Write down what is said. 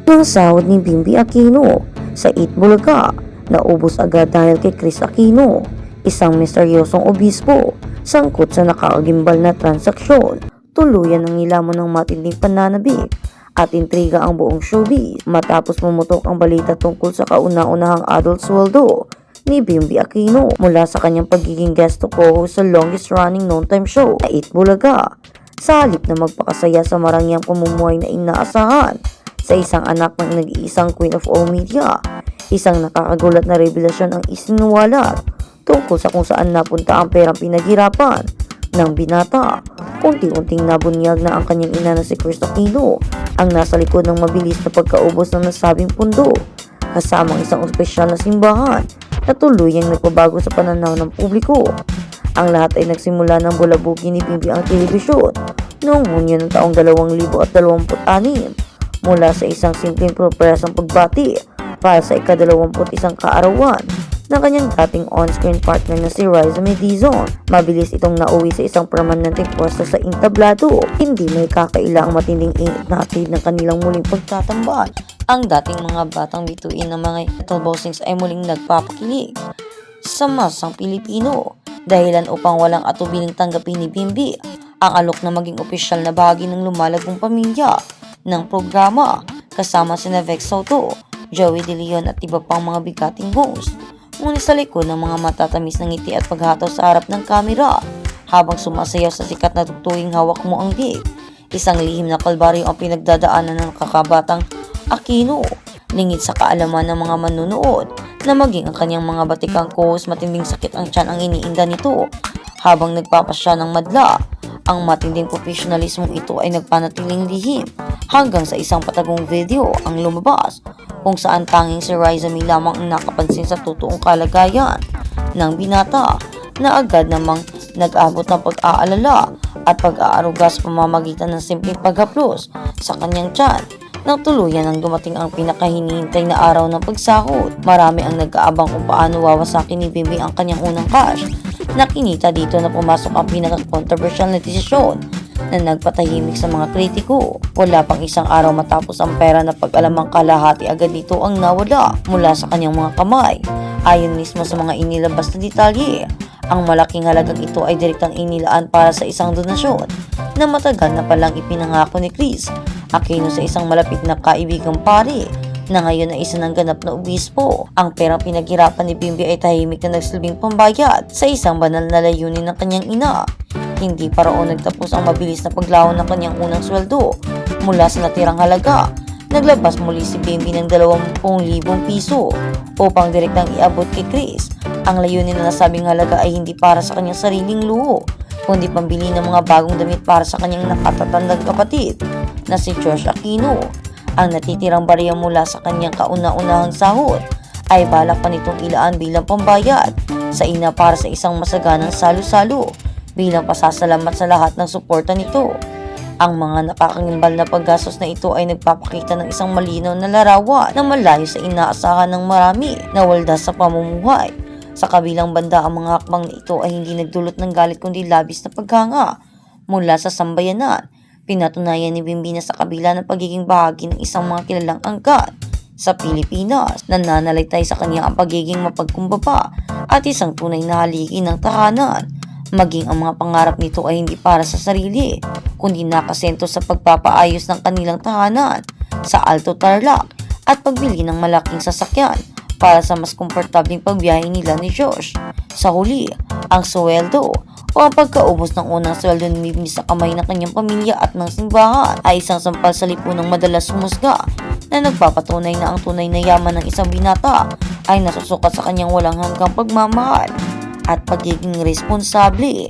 ng sahod ni Bimby Aquino sa Itbulaga naubos agad dahil kay Chris Aquino, isang misteryosong obispo sangkot sa nakaagimbal na transaksyon. Tuluyan ang nilamon ng matinding pananabik at intriga ang buong showbiz matapos mumutok ang balita tungkol sa kauna-unahang adult sweldo ni Bimby Aquino mula sa kanyang pagiging guest co-host sa longest running noontime show na Itbulaga. Sa halip na magpakasaya sa marangyang pamumuhay na inaasahan sa isang anak ng nag-iisang queen of all media, isang nakakagulat na revelasyon ang isinuwalat tungkol sa kung saan napunta ang perang pinaghirapan ng binata. Unti-unting nabunyag na ang kanyang ina na si Chris Aquino ang nasa likod ng mabilis na pagkaubos ng nasabing pundo, kasamang isang opisyal na simbahan na tuluyang nagpabago sa pananaw ng publiko. Ang lahat ay nagsimula ng bulabugi ni Bimby ang telebisyon noong Hunyo ng taong 2026 mula sa isang simpleng propresang pagbati para sa ika-21 kaarawan ng kanyang dating on-screen partner na si Riza Medizon. Mabilis itong nauwi sa isang permanenteng pwesto sa entablado. Hindi may kakaila ang matinding init na hatid ng kanilang muling pagtatambal. Ang dating mga batang bituin ng mga metal bossings ay muling nagpapakilig sa masang Pilipino, dahilan upang walang atubiling tanggapin ni Bimby ang alok na maging opisyal na bahagi ng lumalagong pamilya ng programa, kasama sina Vex Soto, Joey De Leon at iba pang mga bigating host. Ngunit sa likod ng mga matatamis ng ngiti at paghataw sa harap ng kamera habang sumasayaw sa sikat na tugtuging hawak mo ang gig, isang lihim na kalbaryo ang pinagdadaanan ng kakabatang Aquino. Lingid sa kaalaman ng mga manunood na maging ang kanyang mga batikang co-host matinding sakit ang tiyan ang iniinda nito habang nagpapasya ng madla. Ang matinding professionalismo ito ay nagpanatiling lihim hanggang sa isang patagong video ang lumabas kung saan tanging si Riza May lamang ang nakapansin sa totoong kalagayan ng binata na agad namang nag-abot ng pag-aalala at pag-aaruga sa pamamagitan ng simpleng paghaplos sa kanyang tiyan. Nang tuluyan ang dumating ang pinakahinihintay na araw ng pagsahod, marami ang nag-aabang kung paano wawasakin ni Bimby ang kanyang unang cash. Nakinita dito na pumasok ang pinaka-controversial na desisyon na nagpatahimik sa mga kritiko. Wala pang isang araw matapos ang pera na pag-alamang kalahati agad dito ang nawala mula sa kanyang mga kamay. Ayon mismo sa mga inilabas na detalye, ang malaking halagang ito ay direktang inilaan para sa isang donasyon na matagal na palang ipinangako ni Chris Aquino sa isang malapit na kaibigang pari na ngayon ay isa ng ganap na obispo. Ang perang pinaghirapan ni Bimby ay tahimik na nagsilbing pambayad sa isang banal na layunin ng kanyang ina. Hindi pa roon nagtapos ang mabilis na paglawan ng kanyang unang sweldo mula sa natirang halaga. Naglabas muli si Bimby ng 20,000 piso upang direktang iabot kay Chris. Ang layunin na nasabing halaga ay hindi para sa kanyang sariling luho, kundi pambili ng mga bagong damit para sa kanyang nakatatandang kapatid na si Josh Aquino. Ang natitirang barya mula sa kanyang kauna-unahang sahod ay balak pa nitong ilaan bilang pambayad sa ina para sa isang masaganang salo-salo bilang pasasalamat sa lahat ng suporta nito. Ang mga nakakangimbal na paggastos na ito ay nagpapakita ng isang malinaw na larawan na malayo sa inaasahan ng marami na waldas sa pamumuhay. Sa kabilang banda, ang mga hakbang na ito ay hindi nagdulot ng galit kundi labis na paghanga mula sa sambayanan. Pinatunayan ni Bimby na sa kabila ng pagiging bahagi ng isang mga kilalang angkat sa Pilipinas, nananalaytay sa kanya ang pagiging mapagkumbaba at isang tunay na haligi ng tahanan. Maging ang mga pangarap nito ay hindi para sa sarili, kundi nakasentro sa pagpapaayos ng kanilang tahanan sa Alto Tarlac at pagbili ng malaking sasakyan para sa mas komportabling pagbiyahe nila ni Josh. Sa huli, ang sweldo o ang pagkaubos ng unang sweldo ni Bimby sa kamay ng kanyang pamilya at ng simbahan ay isang sampal sa lipunang madalas humusga na nagpapatunay na ang tunay na yaman ng isang binata ay nasusukat sa kanyang walang hanggang pagmamahal at pagiging responsable.